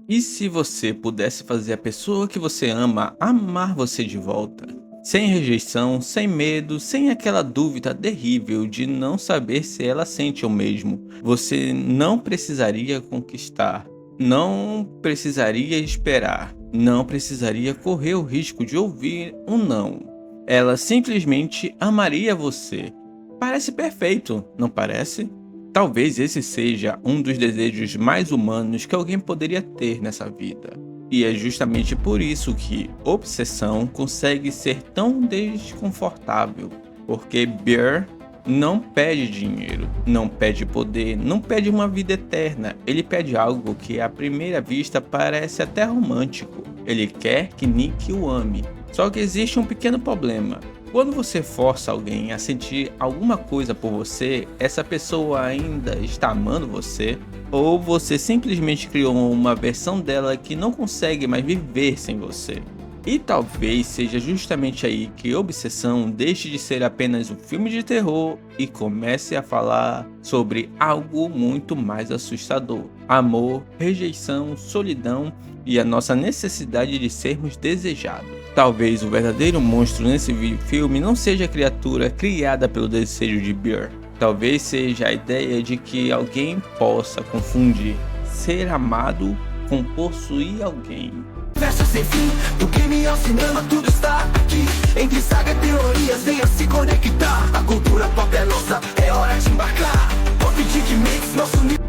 E se você pudesse fazer a pessoa que você ama amar você de volta? Sem rejeição, sem medo, sem aquela dúvida terrível de não saber se ela sente o mesmo. Você não precisaria conquistar, não precisaria esperar, não precisaria correr o risco de ouvir um não. Ela simplesmente amaria você. Parece perfeito, não parece? Talvez esse seja um dos desejos mais humanos que alguém poderia ter nessa vida. E é justamente por isso que obsessão consegue ser tão desconfortável. Porque Bear não pede dinheiro, não pede poder, não pede uma vida eterna. Ele pede algo que à primeira vista parece até romântico. Ele quer que Nick o ame. Só que existe um pequeno problema. Quando você força alguém a sentir alguma coisa por você, essa pessoa ainda está amando você? Ou você simplesmente criou uma versão dela que não consegue mais viver sem você? E talvez seja justamente aí que Obsessão deixe de ser apenas um filme de terror e comece a falar sobre algo muito mais assustador: amor, rejeição, solidão e a nossa necessidade de sermos desejados. Talvez o verdadeiro monstro nesse filme não seja a criatura criada pelo desejo de Bear. Talvez seja a ideia de que alguém possa confundir ser amado com possuir alguém. Conversa sem fim, do crime ao cinema, tudo está aqui. Entre saga e teorias, venha se conectar. A cultura pop é nossa, é hora de embarcar. Pop Dick Mix, nosso nível.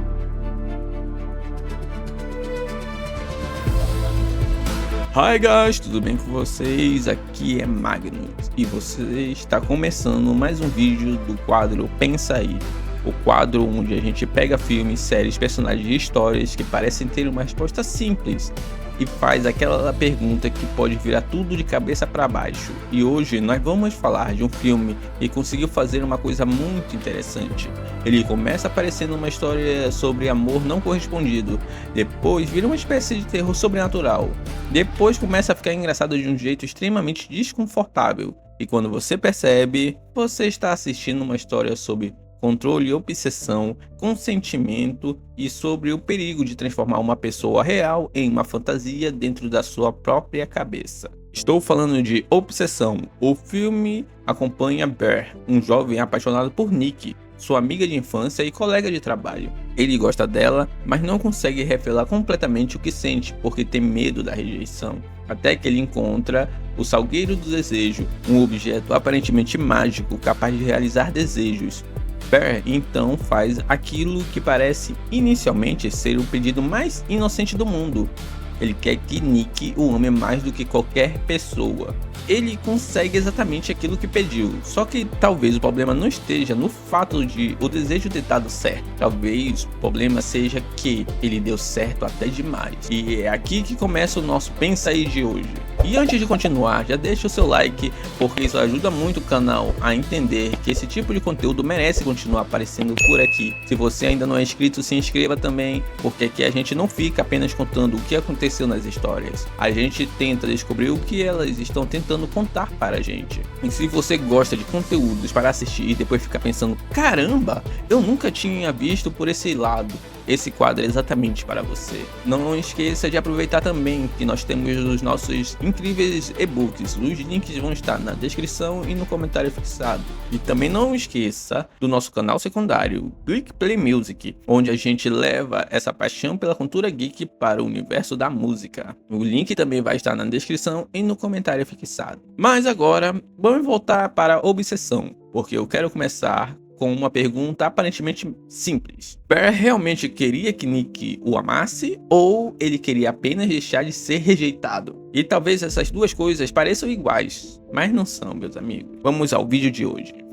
Hi guys, tudo bem com vocês? Aqui é Magnus e você está começando mais um vídeo do quadro Pensa Aí. O quadro onde a gente pega filmes, séries, personagens e histórias que parecem ter uma resposta simples e faz aquela pergunta que pode virar tudo de cabeça para baixo. E hoje nós vamos falar de um filme que conseguiu fazer uma coisa muito interessante. Ele começa aparecendo uma história sobre amor não correspondido, depois vira uma espécie de terror sobrenatural, depois começa a ficar engraçado de um jeito extremamente desconfortável, e quando você percebe, você está assistindo uma história sobre controle, obsessão, consentimento e sobre o perigo de transformar uma pessoa real em uma fantasia dentro da sua própria cabeça. Estou falando de Obsessão. O filme acompanha Bear, um jovem apaixonado por Nick, sua amiga de infância e colega de trabalho. Ele gosta dela, mas não consegue revelar completamente o que sente porque tem medo da rejeição. Até que ele encontra o Salgueiro do Desejo, um objeto aparentemente mágico capaz de realizar desejos. Bear então faz aquilo que parece inicialmente ser o pedido mais inocente do mundo. Ele quer que Nick o ame mais do que qualquer pessoa. Ele consegue exatamente aquilo que pediu, só que talvez o problema não esteja no fato de o desejo ter dado certo. Talvez o problema seja que ele deu certo até demais. E é aqui que começa o nosso Pensa Aí de hoje. E antes de continuar, já deixa o seu like, porque isso ajuda muito o canal a entender que esse tipo de conteúdo merece continuar aparecendo por aqui. Se você ainda não é inscrito, se inscreva também, porque aqui a gente não fica apenas contando o que aconteceu nas histórias. A gente tenta descobrir o que elas estão tentando contar para a gente. E se você gosta de conteúdos para assistir e depois ficar pensando, caramba, eu nunca tinha visto por esse lado, esse quadro é exatamente para você. Não esqueça de aproveitar também que nós temos os nossos incríveis e-books. Os links vão estar na descrição e no comentário fixado. E também não esqueça do nosso canal secundário, Geek Play Music, onde a gente leva essa paixão pela cultura geek para o universo da música. O link também vai estar na descrição e no comentário fixado. Mas agora, vamos voltar para a Obsessão, porque eu quero começar com uma pergunta aparentemente simples. Bear realmente queria que Nick o amasse ou ele queria apenas deixar de ser rejeitado? E talvez essas duas coisas pareçam iguais, mas não são, meus amigos. Vamos ao vídeo de hoje.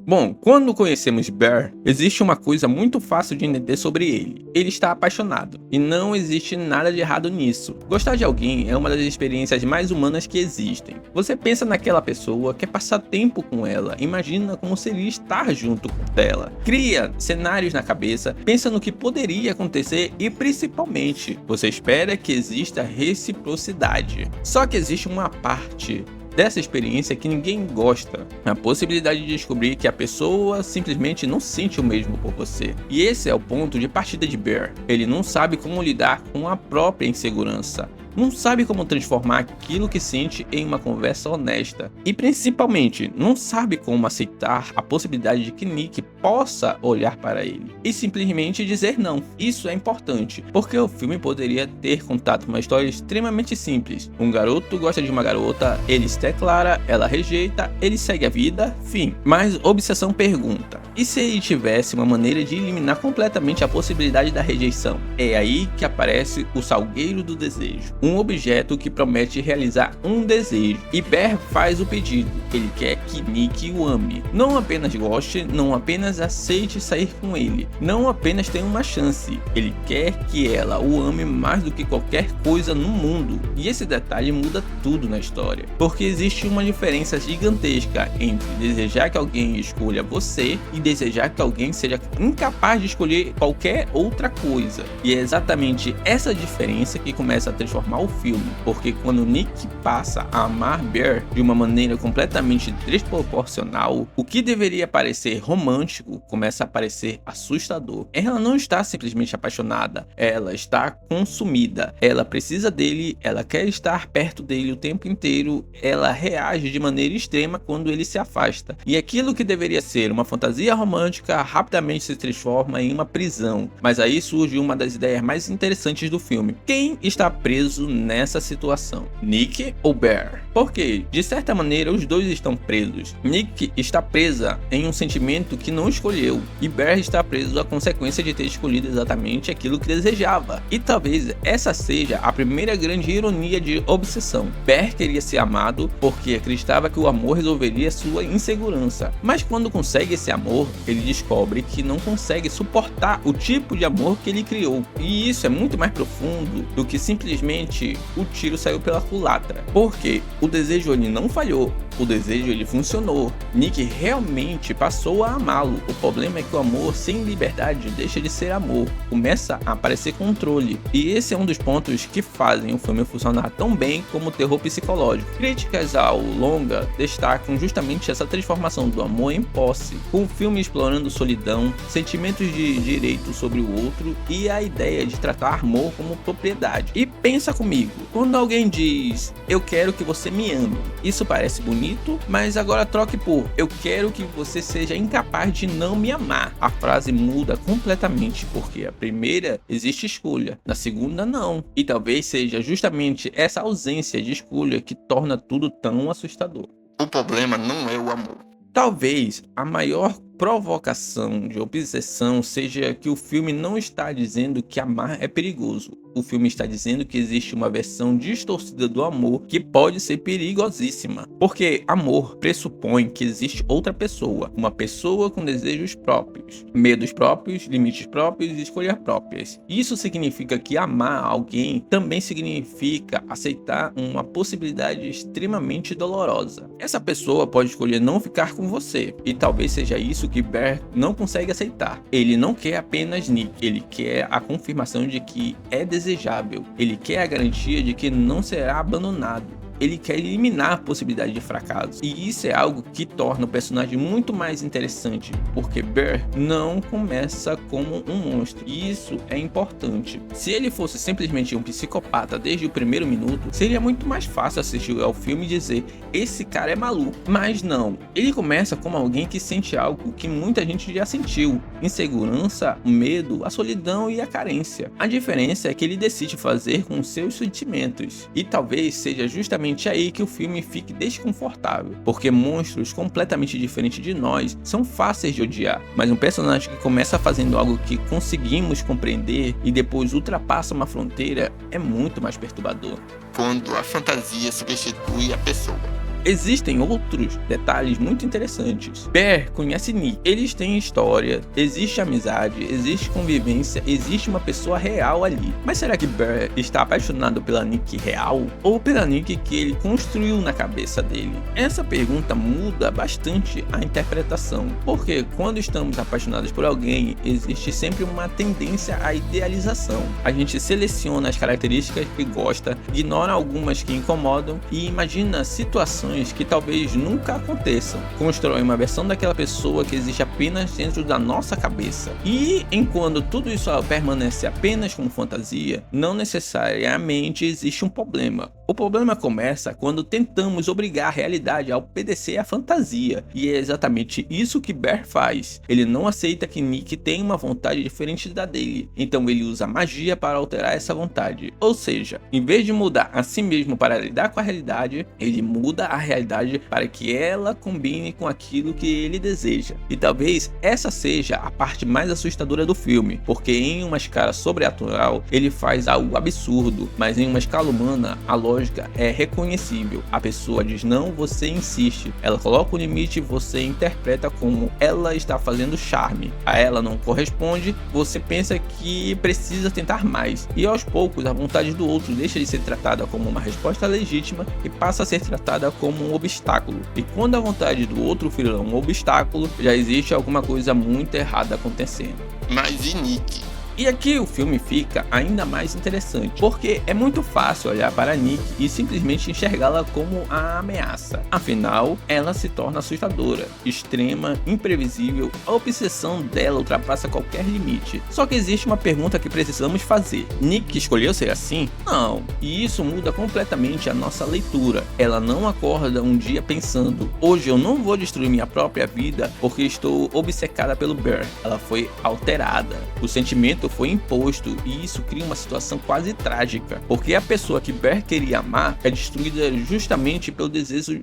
Bom, quando conhecemos Bear, existe uma coisa muito fácil de entender sobre ele. Ele está apaixonado, e não existe nada de errado nisso. Gostar de alguém é uma das experiências mais humanas que existem. Você pensa naquela pessoa, quer passar tempo com ela, imagina como seria estar junto dela. Cria cenários na cabeça, pensa no que poderia acontecer e principalmente, você espera que exista reciprocidade. Só que existe uma parte dessa experiência que ninguém gosta, a possibilidade de descobrir que a pessoa simplesmente não sente o mesmo por você. E esse é o ponto de partida de Bear. Ele não sabe como lidar com a própria insegurança, não sabe como transformar aquilo que sente em uma conversa honesta e principalmente não sabe como aceitar a possibilidade de que Nick possa olhar para ele e simplesmente dizer não. Isso é importante, porque o filme poderia ter contado uma história extremamente simples. Um garoto gosta de uma garota, ele se declara, ela rejeita, ele segue a vida, fim. Mas Obsessão pergunta: e se ele tivesse uma maneira de eliminar completamente a possibilidade da rejeição? É aí que aparece o Salgueiro do Desejo, um objeto que promete realizar um desejo. E Bear faz o pedido. Ele quer que Nick o ame. Não apenas goste, não apenas aceite sair com ele, não apenas tenha uma chance. Ele quer que ela o ame mais do que qualquer coisa no mundo. E esse detalhe muda tudo na história, porque existe uma diferença gigantesca entre desejar que alguém escolha você e desejar que alguém seja incapaz de escolher qualquer outra coisa. E é exatamente essa diferença que começa a transformar o filme, porque quando Nick passa a amar Bear de uma maneira completamente desproporcional, o que deveria parecer romântico começa a parecer assustador. Ela não está simplesmente apaixonada, ela está consumida, ela precisa dele, ela quer estar perto dele o tempo inteiro, ela reage de maneira extrema quando ele se afasta. E aquilo que deveria ser uma fantasia romântica rapidamente se transforma em uma prisão. Mas aí surge uma das ideias mais interessantes do filme: quem está preso nessa situação, Nick ou Bear? Porque, de certa maneira, os dois estão presos. Nick está presa em um sentimento que não escolheu, e Bear está preso à consequência de ter escolhido exatamente aquilo que desejava. E talvez essa seja a primeira grande ironia de Obsessão. Bear queria ser amado porque acreditava que o amor resolveria sua insegurança, mas quando consegue esse amor, ele descobre que não consegue suportar o tipo de amor que ele criou. E isso é muito mais profundo do que simplesmente o tiro saiu pela culatra, porque o desejo ele não falhou, o desejo ele funcionou. Nick realmente passou a amá-lo. O problema é que o amor sem liberdade deixa de ser amor, começa a aparecer controle, e esse é um dos pontos que fazem o filme funcionar tão bem como o terror psicológico. Críticas ao longa destacam justamente essa transformação do amor em posse, com o filme explorando solidão, sentimentos de direito sobre o outro e a ideia de tratar amor como propriedade. E pensa comigo, quando alguém diz eu quero que você me ame, isso parece bonito, mas agora troque por eu quero que você seja incapaz de não me amar. A frase muda completamente, porque a primeira existe escolha, na segunda não, e talvez seja justamente essa ausência de escolha que torna tudo tão assustador. O problema não é o amor. Talvez a maior provocação de Obsessão seja que o filme não está dizendo que amar é perigoso. O filme está dizendo que existe uma versão distorcida do amor que pode ser perigosíssima. Porque amor pressupõe que existe outra pessoa, uma pessoa com desejos próprios, medos próprios, limites próprios e escolhas próprias. Isso significa que amar alguém também significa aceitar uma possibilidade extremamente dolorosa. Essa pessoa pode escolher não ficar com você, e talvez seja isso que Bear não consegue aceitar. Ele não quer apenas Nick, ele quer a confirmação de que é desejável, ele quer a garantia de que não será abandonado. Ele quer eliminar a possibilidade de fracasso. E isso é algo que torna o personagem muito mais interessante, porque Bear não começa como um monstro. E isso é importante. Se ele fosse simplesmente um psicopata desde o primeiro minuto, seria muito mais fácil assistir ao filme e dizer, esse cara é maluco. Mas não. Ele começa como alguém que sente algo que muita gente já sentiu: insegurança, medo, a solidão e a carência. A diferença é que ele decide fazer com seus sentimentos. E talvez seja justamente aí que o filme fique desconfortável, porque monstros completamente diferentes de nós são fáceis de odiar, mas um personagem que começa fazendo algo que conseguimos compreender e depois ultrapassa uma fronteira é muito mais perturbador. Quando a fantasia substitui a pessoa. Existem outros detalhes muito interessantes. Bear conhece Nick, eles têm história, existe amizade, existe convivência, existe uma pessoa real ali. Mas será que Bear está apaixonado pela Nick real ou pela Nick que ele construiu na cabeça dele? Essa pergunta muda bastante a interpretação, porque quando estamos apaixonados por alguém, existe sempre uma tendência à idealização. A gente seleciona as características que gosta, ignora algumas que incomodam e imagina situações situações que talvez nunca aconteçam. Constrói uma versão daquela pessoa que existe apenas dentro da nossa cabeça. E enquanto tudo isso permanece apenas como fantasia, não necessariamente existe um problema. O problema começa quando tentamos obrigar a realidade a obedecer à fantasia, e é exatamente isso que Bear faz. Ele não aceita que Nick tem uma vontade diferente da dele, então ele usa magia para alterar essa vontade. Ou seja, em vez de mudar a si mesmo para lidar com a realidade, ele muda a realidade para que ela combine com aquilo que ele deseja. E talvez essa seja a parte mais assustadora do filme, porque em uma escala sobrenatural ele faz algo absurdo, mas em uma escala humana a lógica é reconhecível. A pessoa diz não, você insiste. Ela coloca o limite e você interpreta como ela está fazendo charme. A ela não corresponde, você pensa que precisa tentar mais. E aos poucos a vontade do outro deixa de ser tratada como uma resposta legítima e passa a ser tratada como um obstáculo. E quando a vontade do outro vira um obstáculo, já existe alguma coisa muito errada acontecendo. Mas e Nick? E aqui o filme fica ainda mais interessante, porque é muito fácil olhar para Nick e simplesmente enxergá-la como a ameaça. Afinal, ela se torna assustadora, extrema, imprevisível, a obsessão dela ultrapassa qualquer limite. Só que existe uma pergunta que precisamos fazer: Nick escolheu ser assim? Não, e isso muda completamente a nossa leitura. Ela não acorda um dia pensando, hoje eu não vou destruir minha própria vida porque estou obcecada pelo Bear. Ela foi alterada. O sentimento foi imposto e isso cria uma situação quase trágica, porque a pessoa que Bear queria amar é destruída justamente pelo desejo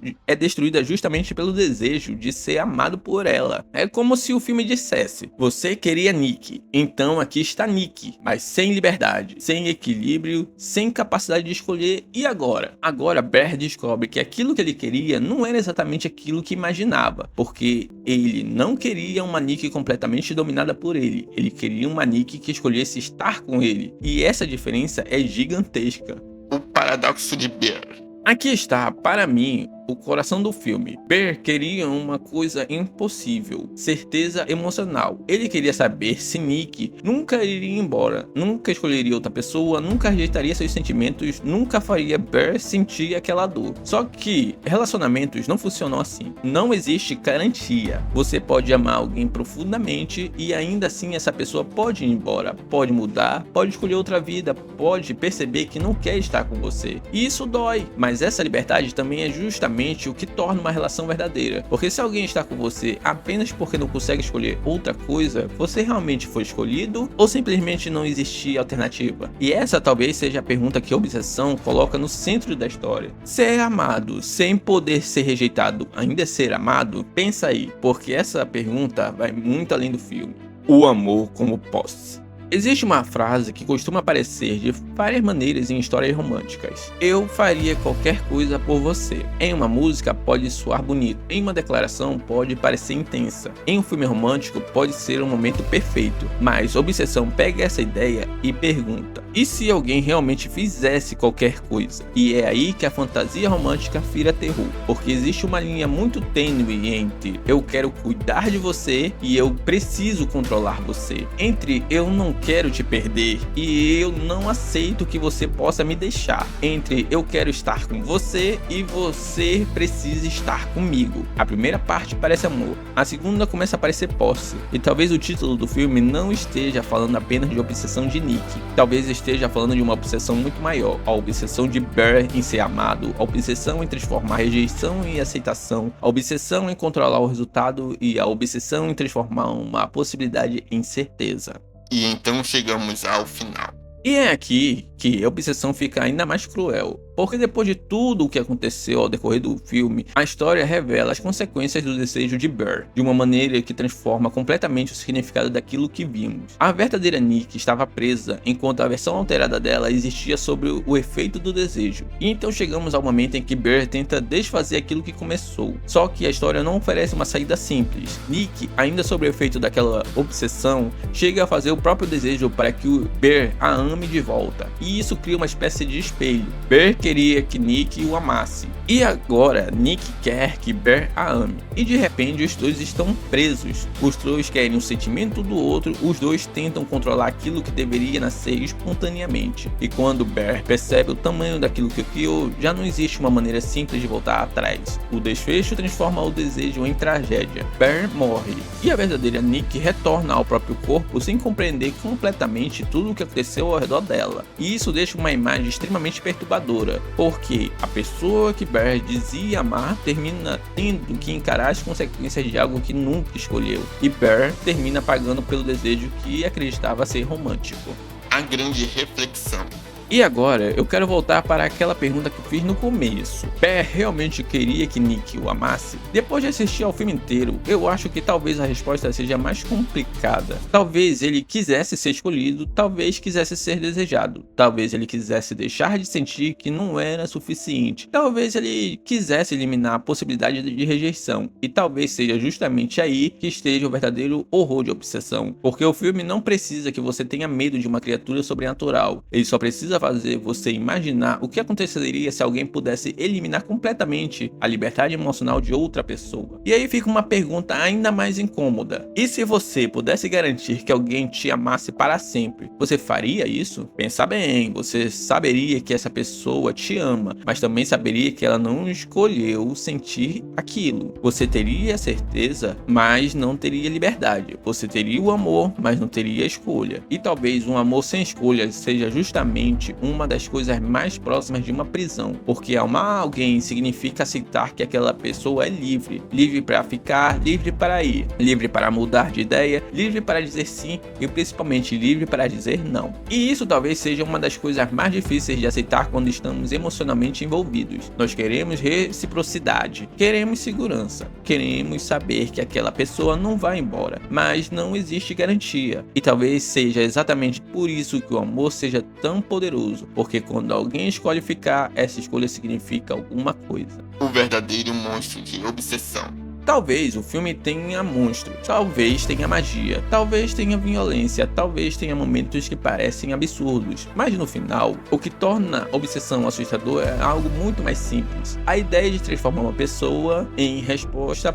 de ser amado por ela. É como se o filme dissesse: você queria Nick, então aqui está Nick, mas sem liberdade, sem equilíbrio, sem capacidade de escolher. E agora? Agora Bear descobre que aquilo que ele queria não era exatamente aquilo que imaginava, porque ele não queria uma Nick completamente dominada por ele. Ele queria uma Nick que escolhesse estar com ele, e essa diferença é gigantesca. O paradoxo de Bear. Aqui está, para mim, o coração do filme. Bear queria uma coisa impossível, certeza emocional. Ele queria saber se Nick nunca iria embora, nunca escolheria outra pessoa, nunca rejeitaria seus sentimentos, nunca faria Bear sentir aquela dor. Só que relacionamentos não funcionam assim. Não existe garantia. Você pode amar alguém profundamente e ainda assim essa pessoa pode ir embora, pode mudar, pode escolher outra vida, pode perceber que não quer estar com você. E isso dói, mas essa liberdade também é justamente o que torna uma relação verdadeira. Porque se alguém está com você apenas porque não consegue escolher outra coisa, você realmente foi escolhido ou simplesmente não existia alternativa? E essa talvez seja a pergunta que a obsessão coloca no centro da história. Ser amado sem poder ser rejeitado ainda é ser amado? Pensa aí, porque essa pergunta vai muito além do filme. O amor como posse. Existe uma frase que costuma aparecer de várias maneiras em histórias românticas. Eu faria qualquer coisa por você. Em uma música pode soar bonito, em uma declaração pode parecer intensa, em um filme romântico pode ser um momento perfeito. Mas Obsessão pega essa ideia e pergunta: e se alguém realmente fizesse qualquer coisa? E é aí que a fantasia romântica vira terror, porque existe uma linha muito tênue entre eu quero cuidar de você e eu preciso controlar você, entre eu não quero te perder e eu não aceito que você possa me deixar, entre eu quero estar com você e você precisa estar comigo. A primeira parte parece amor, a segunda começa a parecer posse, e talvez o título do filme não esteja falando apenas de obsessão de Nick, talvez esteja falando de uma obsessão muito maior, a obsessão de Bear em ser amado, a obsessão em transformar rejeição em aceitação, a obsessão em controlar o resultado e a obsessão em transformar uma possibilidade em certeza. E então chegamos ao final. E é aqui que a obsessão fica ainda mais cruel, porque depois de tudo o que aconteceu ao decorrer do filme, a história revela as consequências do desejo de Bear, de uma maneira que transforma completamente o significado daquilo que vimos. A verdadeira Nick estava presa, enquanto a versão alterada dela existia sobre o efeito do desejo. E então chegamos ao momento em que Bear tenta desfazer aquilo que começou, só que a história não oferece uma saída simples. Nick, ainda sob o efeito daquela obsessão, chega a fazer o próprio desejo para que o Bear a ame de volta. E e isso cria uma espécie de espelho. Bear queria que Nick o amasse, e agora Nick quer que Bear a ame, e de repente os dois estão presos. Os dois querem o sentimento do outro, os dois tentam controlar aquilo que deveria nascer espontaneamente, e quando Bear percebe o tamanho daquilo que criou, já não existe uma maneira simples de voltar atrás. O desfecho transforma o desejo em tragédia. Bear morre, e a verdadeira Nick retorna ao próprio corpo sem compreender completamente tudo o que aconteceu ao redor dela. E isso deixa uma imagem extremamente perturbadora, porque a pessoa que Bear dizia amar termina tendo que encarar as consequências de algo que nunca escolheu, e Bear termina pagando pelo desejo que acreditava ser romântico. A grande reflexão. E agora eu quero voltar para aquela pergunta que eu fiz no começo. Bear realmente queria que Nick o amasse? Depois de assistir ao filme inteiro, eu acho que talvez a resposta seja mais complicada. Talvez ele quisesse ser escolhido, talvez quisesse ser desejado, talvez ele quisesse deixar de sentir que não era suficiente, talvez ele quisesse eliminar a possibilidade de rejeição, e talvez seja justamente aí que esteja o verdadeiro horror de obsessão, porque o filme não precisa que você tenha medo de uma criatura sobrenatural, ele só precisa fazer você imaginar o que aconteceria se alguém pudesse eliminar completamente a liberdade emocional de outra pessoa. E aí fica uma pergunta ainda mais incômoda: e se você pudesse garantir que alguém te amasse para sempre, você faria isso? Pensa bem, você saberia que essa pessoa te ama, mas também saberia que ela não escolheu sentir aquilo. Você teria certeza, mas não teria liberdade. Você teria o amor, mas não teria escolha. E talvez um amor sem escolha seja justamente uma das coisas mais próximas de uma prisão, porque amar alguém significa aceitar que aquela pessoa é livre, livre para ficar, livre para ir, livre para mudar de ideia, livre para dizer sim e principalmente livre para dizer não. E isso talvez seja uma das coisas mais difíceis de aceitar quando estamos emocionalmente envolvidos. Nós queremos reciprocidade, queremos segurança, queremos saber que aquela pessoa não vai embora, mas não existe garantia. E talvez seja exatamente por isso que o amor seja tão poderoso, porque quando alguém escolhe ficar, essa escolha significa alguma coisa. O verdadeiro monstro de obsessão. Talvez o filme tenha monstros, talvez tenha magia, talvez tenha violência, talvez tenha momentos que parecem absurdos, mas no final, o que torna a obsessão assustadora é algo muito mais simples. A ideia de transformar uma pessoa em resposta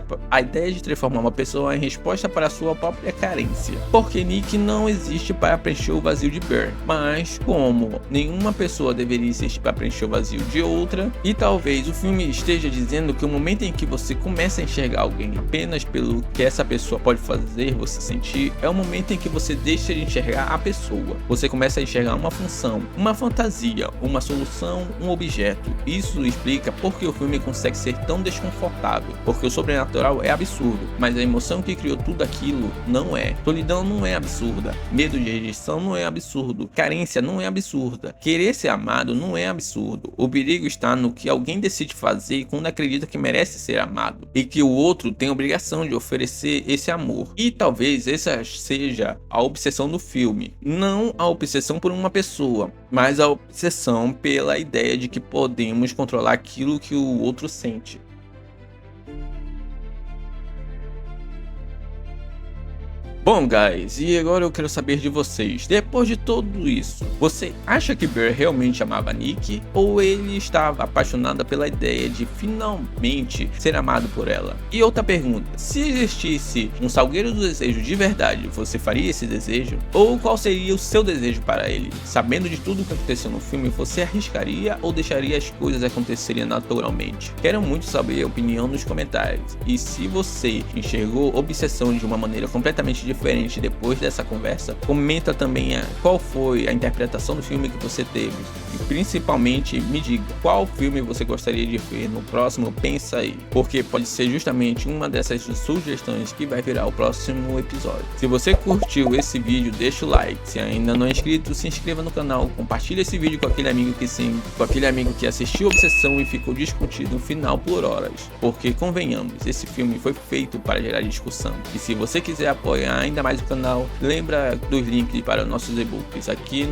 para a sua própria carência. Porque Nick não existe para preencher o vazio de Bear, mas como nenhuma pessoa deveria existir para preencher o vazio de outra, e talvez o filme esteja dizendo que o momento em que você começa a enxergar alguém apenas pelo que essa pessoa pode fazer você sentir, é o momento em que você deixa de enxergar a pessoa. Você começa a enxergar uma função, uma fantasia, uma solução, um objeto. Isso explica por que o filme consegue ser tão desconfortável, porque o sobrenatural é absurdo, mas a emoção que criou tudo aquilo não é. Solidão não é absurda, medo de rejeição não é absurdo, carência não é absurda, querer ser amado não é absurdo. O perigo está no que alguém decide fazer quando acredita que merece ser amado, e que o outro tem a obrigação de oferecer esse amor. E talvez essa seja a obsessão do filme, não a obsessão por uma pessoa, mas a obsessão pela ideia de que podemos controlar aquilo que o outro sente. Bom, guys, e agora eu quero saber de vocês. Depois de tudo isso, você acha que Bear realmente amava Nick? Ou ele estava apaixonado pela ideia de finalmente ser amado por ela? E outra pergunta, se existisse um salgueiro do desejo de verdade, você faria esse desejo? Ou qual seria o seu desejo para ele? Sabendo de tudo o que aconteceu no filme, você arriscaria ou deixaria as coisas acontecerem naturalmente? Quero muito saber a opinião nos comentários. E se você enxergou obsessão de uma maneira completamente diferente depois dessa conversa, comenta também qual foi a interpretação do filme que você teve, e principalmente me diga qual filme você gostaria de ver no próximo Pensa Aí, porque pode ser justamente uma dessas sugestões que vai virar o próximo episódio. Se você curtiu esse vídeo, deixa o like, se ainda não é inscrito, se inscreva no canal, compartilhe esse vídeo com aquele amigo que assistiu Obsessão e ficou discutindo o final por horas, porque convenhamos, esse filme foi feito para gerar discussão, e se você quiser apoiar ainda mais o canal, lembra dos links para nossos e-books aqui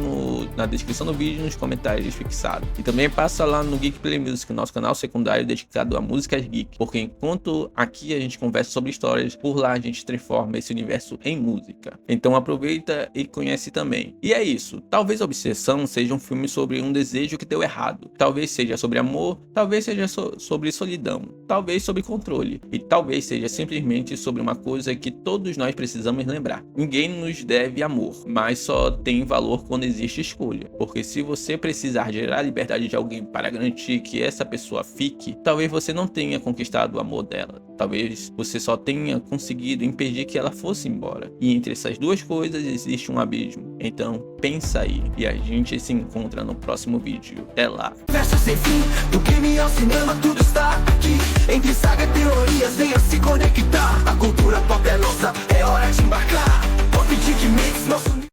na descrição do vídeo e nos comentários fixados. E também passa lá no Geek Play Music, nosso canal secundário dedicado a músicas geek, porque enquanto aqui a gente conversa sobre histórias, por lá a gente transforma esse universo em música. Então aproveita e conhece também. E é isso, talvez Obsessão seja um filme sobre um desejo que deu errado, talvez seja sobre amor, talvez seja sobre solidão, talvez sobre controle, e talvez seja simplesmente sobre uma coisa que todos nós precisamos lembrar: ninguém nos deve amor, mas só tem valor quando existe escolha, porque se você precisar gerar a liberdade de alguém para garantir que essa pessoa fique, talvez você não tenha conquistado o amor dela, talvez você só tenha conseguido impedir que ela fosse embora, e entre essas duas coisas existe um abismo. Então pensa aí, e a gente se encontra no próximo vídeo. Até lá. Festa sem fim, do game ao cinema tudo está